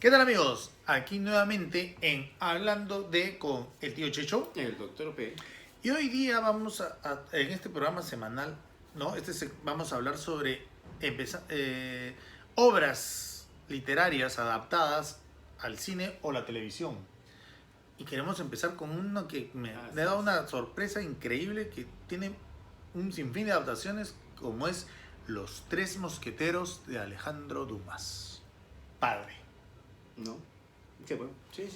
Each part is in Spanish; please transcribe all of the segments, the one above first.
¿Qué tal, amigos? Aquí nuevamente en Hablando de con el tío Checho. El doctor P. Y hoy día vamos en este programa semanal, ¿no? Vamos a hablar sobre obras literarias adaptadas al cine o la televisión. Y queremos empezar con uno que me ha dado una sorpresa increíble, que tiene un sinfín de adaptaciones, como es Los Tres Mosqueteros de Alejandro Dumas. Padre. ¿No? Sí, bueno. Sí.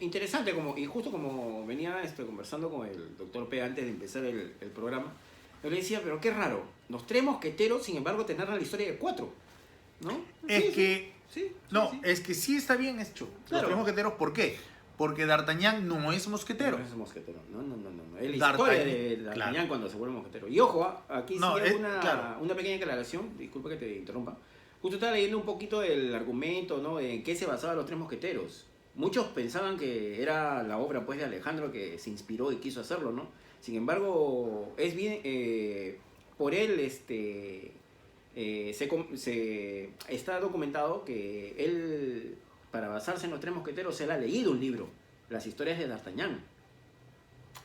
Interesante, y justo como venía conversando con el doctor P antes de empezar el programa, yo le decía, pero qué raro, los Tres Mosqueteros, sin embargo, te narran la historia de cuatro, ¿no? Es que sí está bien hecho. Claro. Los Tres Mosqueteros, ¿por qué? Porque D'Artagnan no es mosquetero. No es mosquetero, no. Es la historia de D'Artagnan, claro, cuando se vuelve mosquetero. Y ojo, aquí sí hay una pequeña aclaración, disculpa que te interrumpa. Justo estaba leyendo un poquito el argumento, ¿no? En qué se basaban los Tres Mosqueteros. Muchos pensaban que era la obra, pues, de Alejandro, que se inspiró y quiso hacerlo, ¿no? Sin embargo, es bien, por él, está documentado que él, para basarse en los Tres Mosqueteros, él ha leído un libro, Las Historias de D'Artagnan.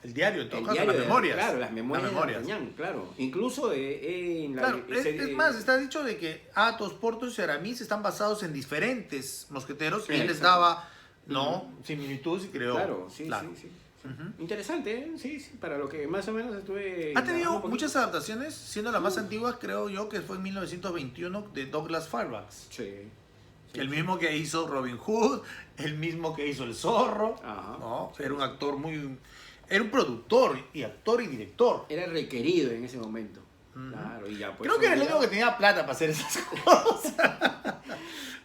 El diario, en todo caso, las memorias. Claro, las memorias de D'Artagnan, claro. Incluso en la... Claro, es más, está dicho de que Athos, Porthos y Aramis están basados en diferentes mosqueteros, sí, y él les daba, similitudes y creó. Claro, sí. Interesante, ¿eh? Sí, para lo que más o menos estuve... Ha tenido muchas adaptaciones, siendo la más antigua, creo yo, que fue en 1921, de Douglas Fairbanks. Sí. El mismo que hizo Robin Hood, el mismo que hizo El Zorro. Ajá, ¿no? Era un actor era un productor y actor y director. Era requerido en ese momento. Claro, y ya, pues, creo que era el único que tenía plata para hacer esas cosas.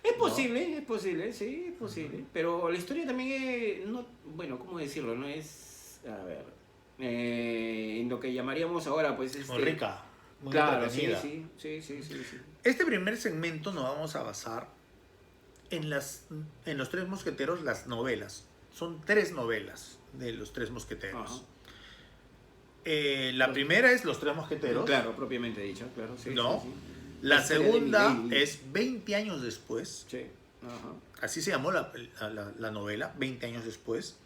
Es posible, sí, es posible. Pero la historia también es, bueno, ¿cómo decirlo? No es, a ver, en lo que llamaríamos ahora, pues... muy rica, muy claro, entretenida. Sí. Este primer segmento nos vamos a basar en Los Tres Mosqueteros, las novelas. Son 3 novelas de Los Tres Mosqueteros. La primera es Los Tres Mosqueteros. Claro, propiamente dicho, claro. Sí. La segunda es 20 años después. Sí. Así se llamó la novela, 20 años después.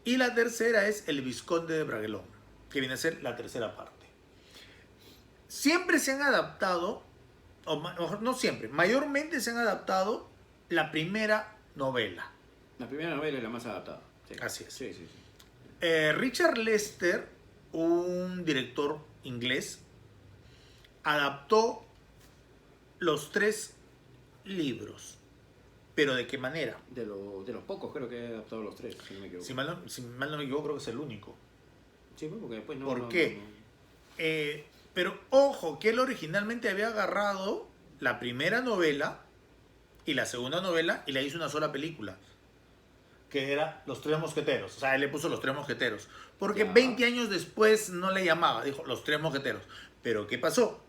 Y la tercera es El Vizconde de Bragelonne, que viene a ser la tercera parte. Siempre se han adaptado, o mejor, no siempre, mayormente se han adaptado la primera novela. La primera novela es la más adaptada. Sí. Así es. Sí. Richard Lester, un director inglés, adaptó los 3 libros. ¿Pero de qué manera? De los pocos creo que he adaptado los 3, si no me equivoco. Si mal no me equivoco, creo que es el único. Sí, porque después no... ¿Por qué? Pero ojo, que él originalmente había agarrado la primera novela y la segunda novela y le hizo una sola película, que era Los Tres Mosqueteros. O sea, él le puso Los Tres Mosqueteros. Porque 20 años después no le llamaba, dijo Los Tres Mosqueteros. Pero ¿qué pasó?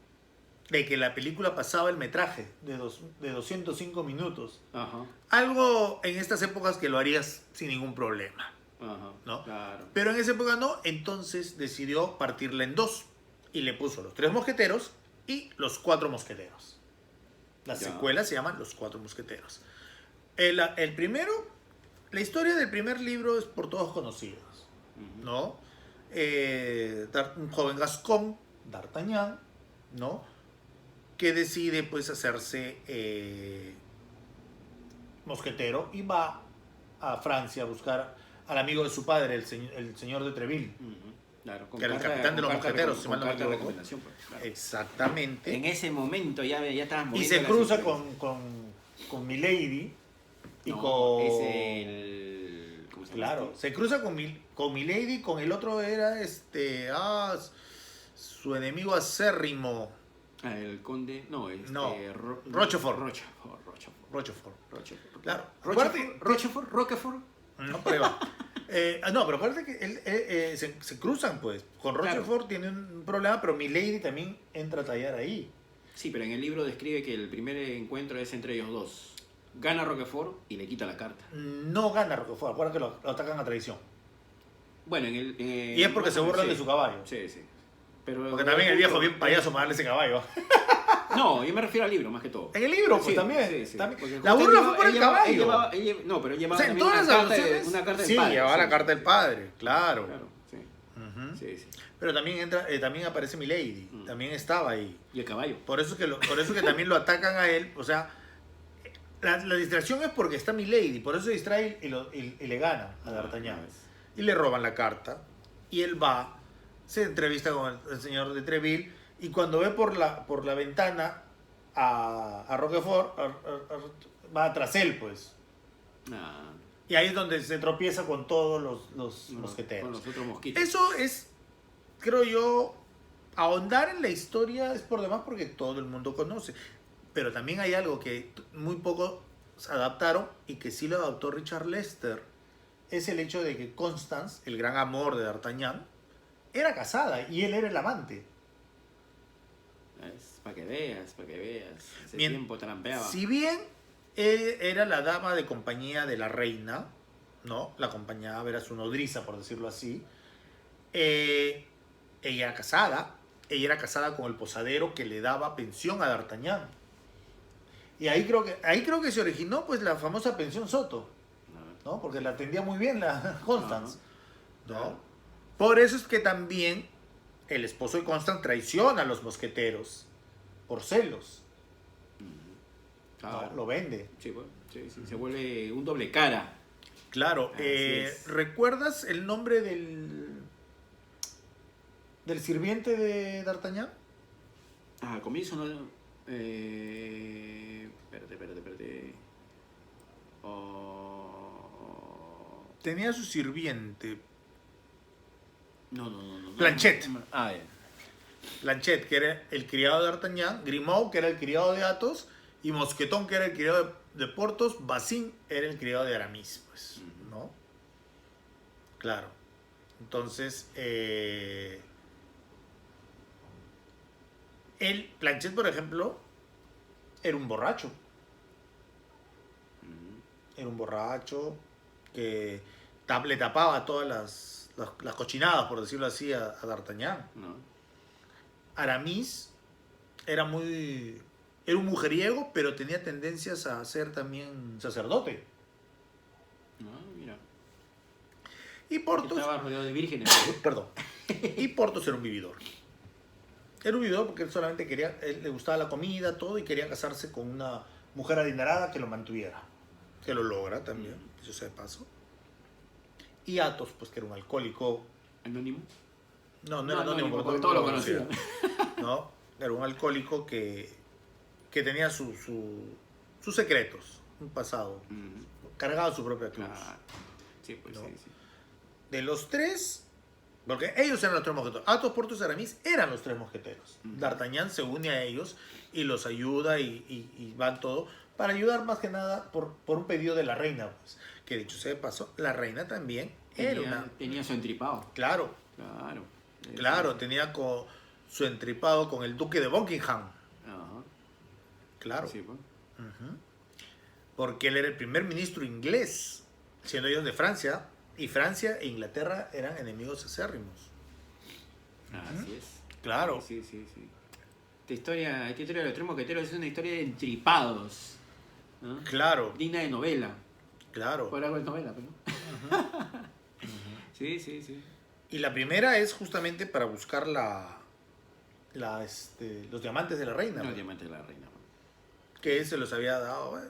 De que la película pasaba el metraje de 205 minutos. Ajá. Algo en estas épocas que lo harías sin ningún problema. Ajá, ¿no? Claro. Pero en esa época no, entonces decidió partirla en 2. Y le puso Los Tres Mosqueteros y Los Cuatro Mosqueteros. La secuela se llama Los Cuatro Mosqueteros. El primero, la historia del primer libro es por todos conocidos, ¿no? Un joven gascón, D'Artagnan, ¿no? Que decide, pues, hacerse mosquetero y va a Francia a buscar al amigo de su padre, el señor de Treville. Claro, que era el capitán de los mosqueteros, si mal no me equivoco. Pues, claro. Exactamente. En ese momento ya estabas y se cruza con Milady y con... Es el... ¿Cómo se llama? Claro, se cruza con Milady, con el otro era su enemigo acérrimo. El conde... No, Rochefort. Claro. Rochefort. No, prueba. No, pero acuérdate que se cruzan, pues. Con Rochefort tiene un problema, pero Milady también entra a tallar ahí. Sí, pero en el libro describe que el primer encuentro es entre ellos dos. Gana Roquefort y le quita la carta. No gana Roquefort, acuérdate que lo atacan a traición. Bueno, y es porque se burlan de su caballo. Sí. Pero porque también el viejo bien payaso para darle ese caballo. No, yo me refiero al libro más que todo. En el libro, pues sí, también. Sí. También. La burla fue por el caballo. No, pero llevaba en todas las alusiones, una carta del sí, padre. llevaba la carta del padre, claro. Sí. Sí. Pero también también aparece Milady, también estaba ahí. Y el caballo. Por eso que también lo atacan a él, o sea, la distracción es porque está Milady, por eso se distrae y le gana a D'Artagnan. Y le roban la carta, y él va, se entrevista con el señor de Treville, y cuando ve por la ventana a Roquefort, va tras él, pues. Y ahí es donde se tropieza con todos los mosqueteros. Con los otros mosquitos. Eso es, creo yo, ahondar en la historia es por demás porque todo el mundo conoce. Pero también hay algo que muy pocos adaptaron y que sí lo adaptó Richard Lester. Es el hecho de que Constance, el gran amor de D'Artagnan, era casada y él era el amante. Para que veas. Ese tiempo trampeaba. Si bien él era la dama de compañía de la reina, ¿no? La acompañaba, era su nodriza, por decirlo así. Ella era casada con el posadero que le daba pensión a D'Artagnan. Y ahí creo que se originó pues la famosa pensión Soto, ¿no? Porque la atendía muy bien la Constance, ¿no? Por eso es que también el esposo de Constance traiciona a los mosqueteros por celos. ¿No? Lo vende. Sí, se vuelve un doble cara. Claro. ¿Recuerdas el nombre del sirviente de D'Artagnan? Al comienzo no... Espérate. Tenía su sirviente. No. Planchet. Ya. Planchet, que era el criado de D'Artagnan. Grimaud, que era el criado de Athos. Y Mosquetón, que era el criado de Porthos. Bazin era el criado de Aramis, pues, ¿no? Claro. Entonces, Planchet, por ejemplo, era un borracho. Era un borracho que le tapaba todas las cochinadas, por decirlo así, a D'Artagnan. Aramis era un mujeriego, pero tenía tendencias a ser también sacerdote. Mira. Y Porthos... Estaba rodeado de vírgenes. Perdón. Y Porthos era un vividor. Era un vividor porque él solamente él le gustaba la comida, todo, y quería casarse con una mujer adinerada que lo mantuviera. Que lo logra también, eso sea de paso. Y Athos, pues que era un alcohólico. ¿Anónimo? No era anónimo, porque todos lo conocían. No, era un alcohólico que tenía sus secretos, un pasado, cargado su propia cruz. Sí, pues ¿no? Sí. De los tres, porque ellos eran los tres mosqueteros. Athos, Porthos y Aramis eran los tres mosqueteros. D'Artagnan se une a ellos y los ayuda y van todo para ayudar más que nada por un pedido de la reina, pues, que dicho sea de paso, la reina también tenía su entripado. Claro, tenía su entripado con el duque de Buckingham. Claro. Sí, pues. Porque él era el primer ministro inglés, siendo ellos de Francia, y Francia e Inglaterra eran enemigos acérrimos. Así es. Claro. Sí. Esta historia de los tres mosqueteros es una historia de entripados, ¿no? Claro. Digna de novela. Claro. Por algo es novela, pero Sí. Y la primera es justamente para buscar los diamantes de la reina. Los diamantes de la reina. Que se los había dado.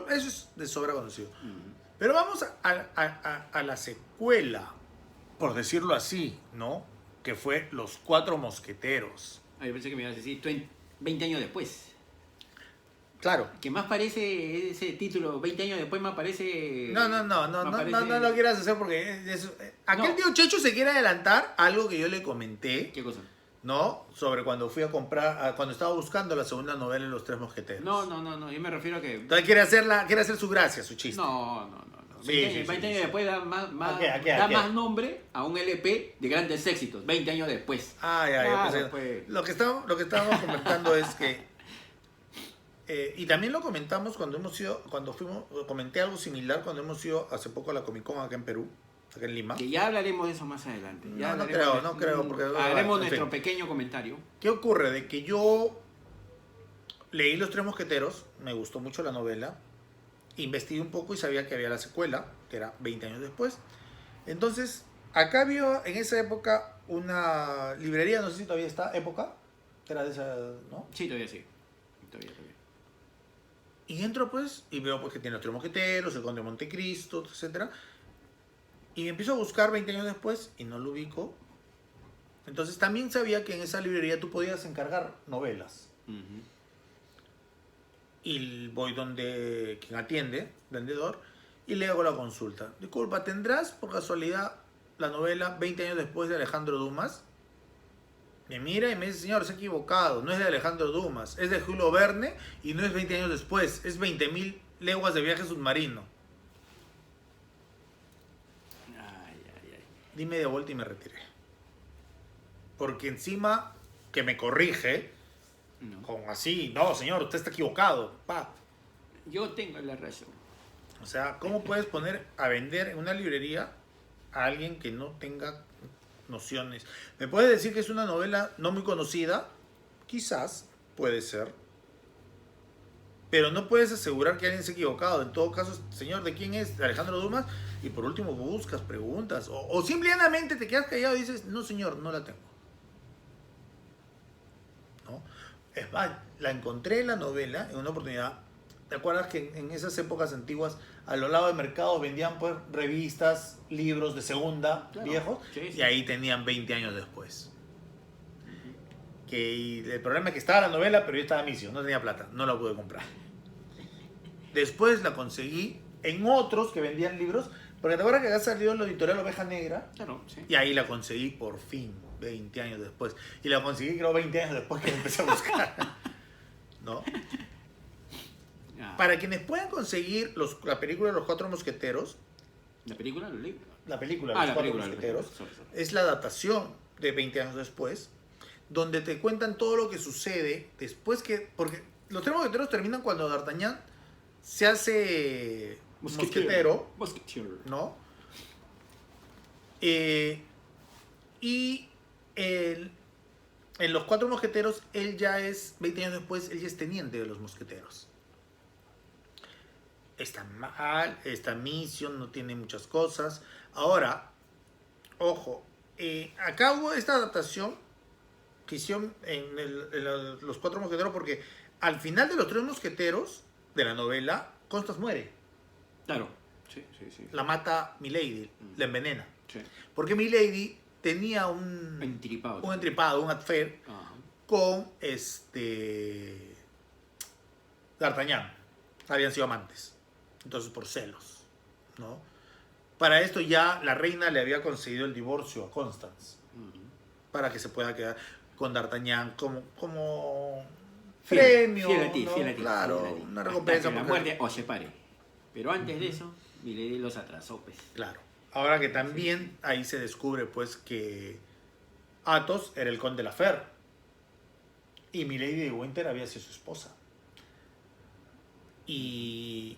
Eso es de sobra conocido. Pero vamos a la secuela, por decirlo así, ¿no? Que fue Los Cuatro Mosqueteros. Yo pensé que me ibas a decir 20 años después. Claro. Que más parece ese título, 20 años después más parece... No lo quieras hacer porque... Aquel tío Checho se quiere adelantar algo que yo le comenté. ¿Qué cosa? ¿No? Sobre cuando fui a comprar, cuando estaba buscando la segunda novela en Los Tres Mosqueteros. No, yo me refiero a que... Entonces quiere hacer su gracia, su chiste. No. 20 años después da más nombre a un LP de grandes éxitos, 20 años después. Lo que estábamos comentando es que... y también lo comentamos comenté algo similar cuando hemos ido hace poco a la Comic Con acá en Perú. Acá en Lima. Que ya hablaremos de eso más adelante. No creo. Porque, haremos nuestro pequeño comentario. ¿Qué ocurre? De que yo leí Los Tres Mosqueteros, me gustó mucho la novela, investigué un poco y sabía que había la secuela, que era 20 años después. Entonces, acá había en esa época una librería, no sé si todavía está, Época, era de esa, ¿no? Sí, todavía sí. Todavía. Y entro pues, y veo pues que tiene Los Tres Mosqueteros, El Conde de Montecristo, etc. Y empiezo a buscar 20 años después y no lo ubico. Entonces también sabía que en esa librería tú podías encargar novelas. Y voy donde quien atiende, vendedor, y le hago la consulta. Disculpa, ¿tendrás por casualidad la novela 20 años después de Alejandro Dumas? Me mira y me dice, señor, se ha equivocado, no es de Alejandro Dumas, es de Julio Verne y no es 20 años después, es 20.000 leguas de viaje submarino. Di media vuelta y me retiré. Porque encima que me corrige, con así, no, señor, usted está equivocado. Pa. Yo tengo la razón. O sea, ¿cómo puedes poner a vender en una librería a alguien que no tenga nociones? ¿Me puedes decir que es una novela no muy conocida? Quizás, puede ser. Pero no puedes asegurar que alguien se ha equivocado. En todo caso, señor, ¿de quién es? ¿De Alejandro Dumas? Y por último buscas, preguntas. O simplemente te quedas callado y dices, no, señor, no la tengo. ¿No? Es más, la encontré en la novela en una oportunidad. ¿Te acuerdas que en esas épocas antiguas, a lo largo del mercado vendían pues revistas, libros de segunda, claro, viejos? Sí. Y ahí tenían 20 años después. Que el problema es que estaba la novela, pero yo estaba misio, no tenía plata, no la pude comprar. Después la conseguí en otros que vendían libros, porque te acuerdas que había salido en la editorial Oveja Negra, claro, sí. Y ahí la conseguí por fin, 20 años después. Y la conseguí creo 20 años después que empecé a buscar. ¿No? Para quienes puedan conseguir la película de Los Cuatro Mosqueteros. ¿La película o el libro? La película de Los Cuatro Mosqueteros. Es la adaptación de 20 años después, donde te cuentan todo lo que sucede después que... Porque Los Tres Mosqueteros terminan cuando D'Artagnan se hace mosquetero, ¿no? Y en Los Cuatro Mosqueteros, él ya es, 20 años después, él ya es teniente de los mosqueteros. Está mal, esta misión no tiene muchas cosas. Ahora, ojo, acá hubo esta adaptación que hicieron en Los Cuatro Mosqueteros, porque al final de Los Tres Mosqueteros, de la novela, Constance muere. Claro. Sí. La mata Milady, la envenena. Sí. Porque Milady tenía un entripado, un affair con D'Artagnan. Habían sido amantes. Entonces, por celos, ¿no? Para esto ya la reina le había concedido el divorcio a Constance. Para que se pueda quedar con D'Artagnan como premio. Fiel a ti. Claro, una recompensa. Hasta que la muerte o se pare. Pero antes de eso, Milady los atrasó, pues. Claro. Ahora que también ahí se descubre, pues, que Athos era el conde Laferte. Y Milady de Winter había sido su esposa. Y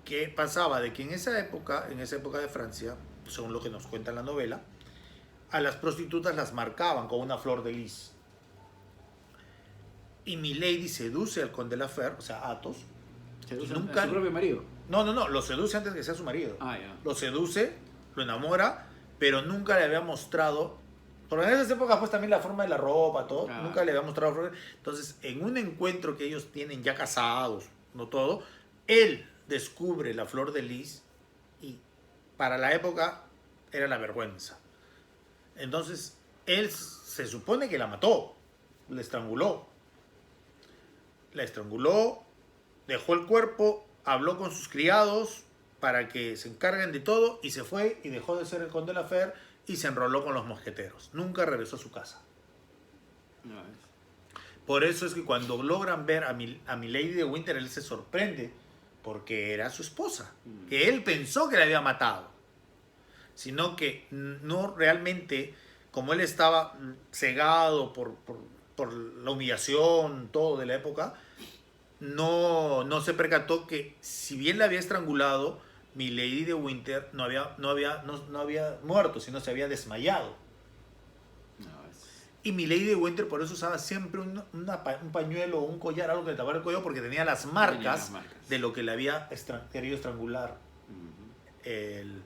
¿qué pasaba? De que en esa época de Francia, según lo que nos cuenta la novela, a las prostitutas las marcaban con una flor de lis. Y Milady seduce al conde Laferte, o sea, Athos. ¿Seduce a su propio marido? No, lo seduce antes de que sea su marido. Ya. Lo seduce, lo enamora, pero nunca le había mostrado... Porque en esas épocas pues también la forma de la ropa, todo, nunca le había mostrado... Entonces, en un encuentro que ellos tienen ya casados, no todo, él descubre la flor de lis y para la época era la vergüenza. Entonces, él se supone que la mató, la estranguló, dejó el cuerpo, habló con sus criados para que se encarguen de todo y se fue y dejó de ser el conde Laferte y se enroló con los mosqueteros. Nunca regresó a su casa. Por eso es que cuando logran ver a Milady de Winter, él se sorprende porque era su esposa, que él pensó que la había matado, sino que no realmente, como él estaba cegado por la humillación, todo de la época, no se percató que si bien la había estrangulado, Milady de Winter no había muerto, sino se había desmayado. Y Milady de Winter por eso usaba siempre un pañuelo o un collar, algo que le tapara el cuello, porque tenía las marcas de lo que le había querido estrangular el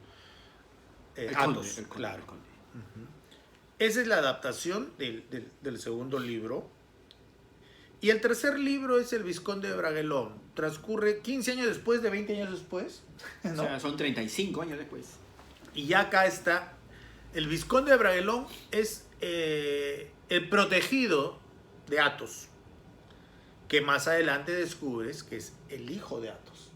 Athos. Claro. Esa es la adaptación del segundo libro. Y el tercer libro es El Vizconde de Bragelonne. Transcurre 15 años después, de 20 años después. ¿No? O sea, son 35 años después. Y ya acá está. El Vizconde de Bragelonne es el protegido de Athos, que más adelante descubres que es el hijo de Athos.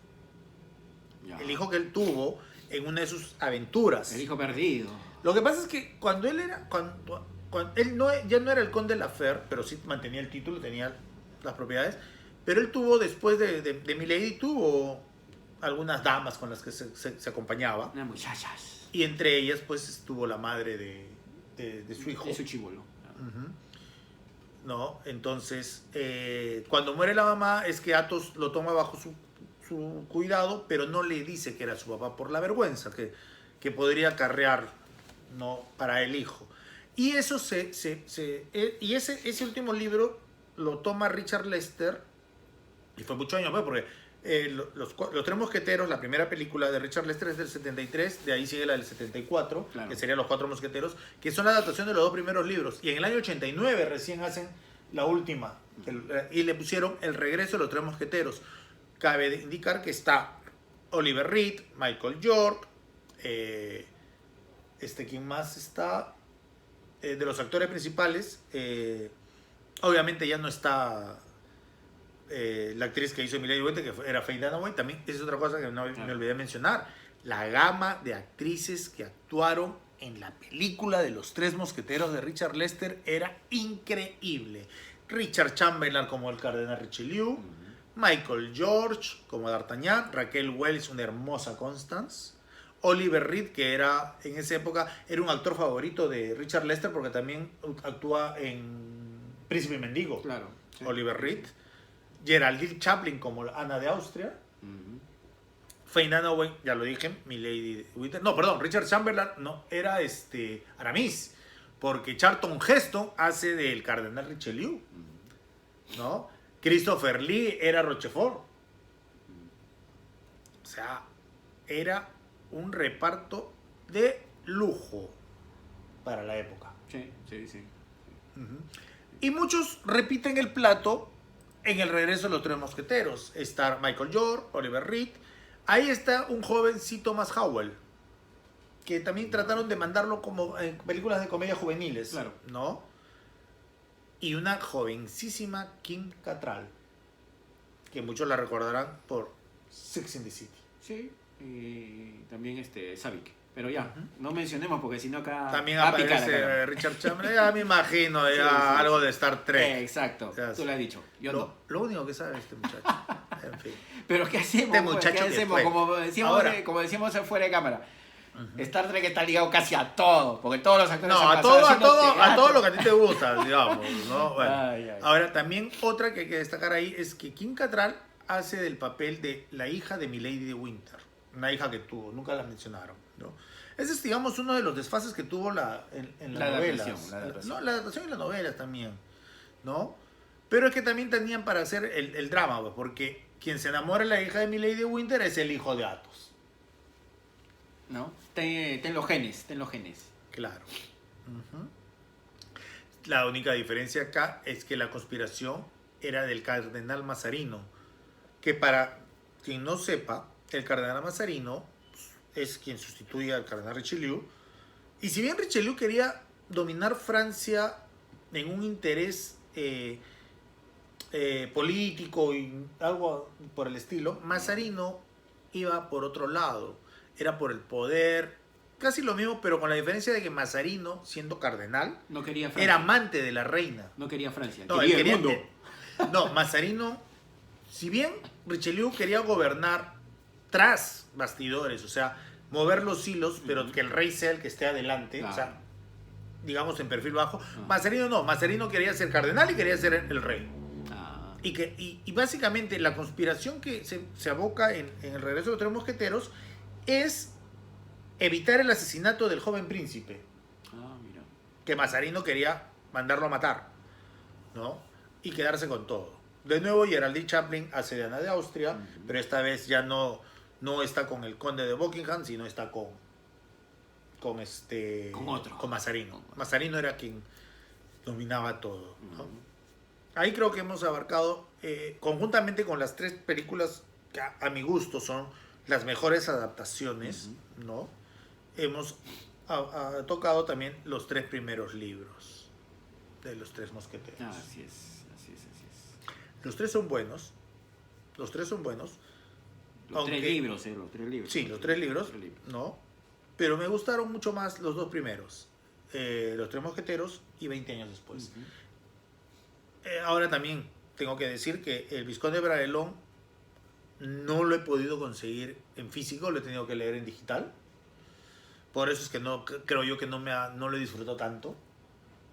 Ya. El hijo que él tuvo en una de sus aventuras. El hijo perdido. Lo que pasa es que cuando él era... Cuando él ya no era el conde Laferte, pero sí mantenía el título, tenía las propiedades, pero él tuvo, después de Milady, tuvo algunas damas con las que se acompañaba. Unas muchachas. Y entre ellas, pues, estuvo la madre de su hijo. De su chibolo. ¿No? Entonces, cuando muere la mamá, es que Athos lo toma bajo su cuidado, pero no le dice que era su papá por la vergüenza que podría acarrear, ¿no?, para el hijo. Y eso y ese último libro lo toma Richard Lester, y fue muchos años, porque los Tres Mosqueteros, la primera película de Richard Lester es del 73, de ahí sigue la del 74, claro, que serían Los Cuatro Mosqueteros, que son la adaptación de los dos primeros libros, y en el año 89 recién hacen la última, y le pusieron El Regreso de los Tres Mosqueteros. Cabe indicar que está Oliver Reed, Michael York, ¿quién más está? De los actores principales, obviamente ya no está la actriz que hizo Milady de Winter, que era Faye Dunaway. También esa es otra cosa que me olvidé mencionar, la gama de actrices que actuaron en la película de Los Tres Mosqueteros de Richard Lester era increíble. Richard Chamberlain como el cardenal Richelieu, Michael George como D'Artagnan, Raquel Welch, una hermosa Constance, Oliver Reed, que era en esa época era un actor favorito de Richard Lester porque también actúa en Príncipe y Mendigo. Claro, sí. Oliver Reed, Geraldine Chaplin como Ana de Austria, Faye Dunaway, ya lo dije, Milady de Winter. No, perdón, Richard Chamberlain no, era Aramis, porque Charlton Heston hace del cardenal Richelieu, ¿no? Christopher Lee era Rochefort. O sea, era un reparto de lujo para la época. Sí. Y muchos repiten el plato en El Regreso de los Tres Mosqueteros. Está Michael York, Oliver Reed. Ahí está un joven C. Thomas Howell, que también trataron de mandarlo como en películas de comedia juveniles, claro, ¿no? Y una jovencísima Kim Cattrall, que muchos la recordarán por Sex and the City. Sí, y también Savick. Pero ya, no mencionemos porque si no acá... También aparece Richard Chamberlain, ya me imagino, ya sí. Algo de Star Trek. Exacto, tú lo has dicho, yo no. Lo único que sabe este muchacho, en fin. Pero ¿qué hacemos? Muchacho ¿Qué hacemos? Como decíamos fuera de cámara. Star Trek está ligado casi a todo, porque todos los actores a todo lo que a ti te gusta, digamos, ¿no? Bueno. Ahora, también otra que hay que destacar ahí es que Kim Cattrall hace del papel de la hija de Milady de Winter, una hija que tuvo, nunca la mencionaron, ¿no? Ese es, digamos, uno de los desfases que tuvo en las novelas. La adaptación y las novelas también, ¿no? Pero es que también tenían para hacer el drama, porque quien se enamora de la hija de Milady de Winter es el hijo de Athos. ¿No? Ten los genes. Claro. La única diferencia acá es que la conspiración era del cardenal Mazarino, que para quien no sepa, el cardenal Mazarino es quien sustituye al cardenal Richelieu, y si bien Richelieu quería dominar Francia en un interés político y algo por el estilo, Mazarino iba por otro lado, era por el poder, casi lo mismo, pero con la diferencia de que Mazarino, siendo cardenal, no quería Francia, era amante de la reina. No quería Francia, no, quería el mundo. No, Mazarino, si bien Richelieu quería gobernar tras bastidores, o sea, mover los hilos, pero que el rey sea el que esté adelante, claro, o sea, digamos en perfil bajo. Mazarino no, Mazarino quería ser cardenal y quería ser el rey. Y básicamente la conspiración que se aboca en El Regreso de los Tres Mosqueteros es evitar el asesinato del joven príncipe. Mira. Que Mazarino quería mandarlo a matar, ¿no? Y quedarse con todo. De nuevo, Geraldine Chaplin hace de Ana de Austria, pero esta vez ya no está con el conde de Buckingham, sino está con otro. Con Mazarino. Mazarino era quien dominaba todo, ¿no? Ahí creo que hemos abarcado, conjuntamente con las 3 películas que a mi gusto son las mejores adaptaciones, ¿no? Hemos tocado también los 3 primeros libros de los 3 mosqueteros. Así es. Los 3 son buenos. Los 3 libros. Sí, los 3 libros, ¿no? Pero me gustaron mucho más los 2 primeros. Los 3 mosqueteros y 20 años después. Ahora también tengo que decir que el Vizconde de Bragelonne no lo he podido conseguir en físico, lo he tenido que leer en digital. Por eso es que creo yo que no lo he disfrutado tanto.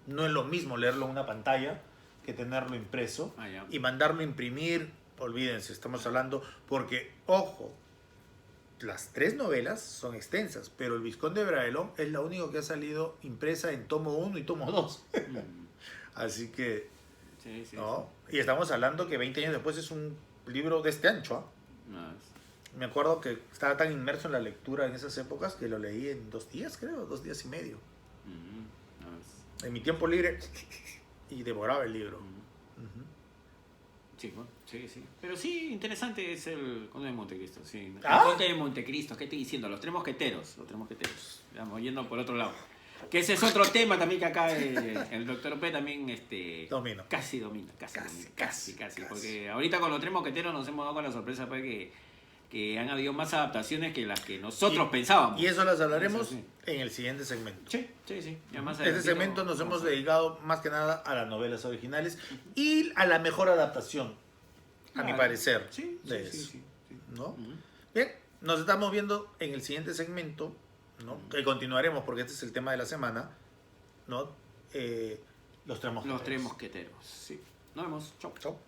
No es lo mismo leerlo en una pantalla que tenerlo impreso. Y mandarlo a imprimir, olvídense, estamos hablando, porque, ojo, las 3 novelas son extensas, pero el Vizconde de Bragelonne es la única que ha salido impresa en tomo 1 y tomo 2. Así que, ¿no? Y estamos hablando que 20 años después es un libro de este ancho, Me acuerdo que estaba tan inmerso en la lectura en esas épocas que lo leí en 2 días, creo, 2 días y medio. En mi tiempo libre y devoraba el libro. Sí. Pero sí, interesante es el Conde de Montecristo. Sí. El Conde de Montecristo, ¿qué estoy diciendo? Los 3 mosqueteros. Vamos yendo por otro lado. Que ese es otro tema también que acá el Dr. P también domina. Casi. Porque ahorita con los 3 mosqueteros nos hemos dado con la sorpresa pues, que han habido más adaptaciones que las que nosotros pensábamos. Y eso las hablaremos en el siguiente segmento. Sí. Ya más este segmento nos hemos dedicado más que nada a las novelas originales y a la mejor adaptación, a mi parecer, de eso. ¿No? Bien, nos estamos viendo en el siguiente segmento, ¿no? Que continuaremos porque este es el tema de la semana, ¿no? Los 3 mosqueteros. Los 3 mosqueteros, sí. Nos vemos. Chau.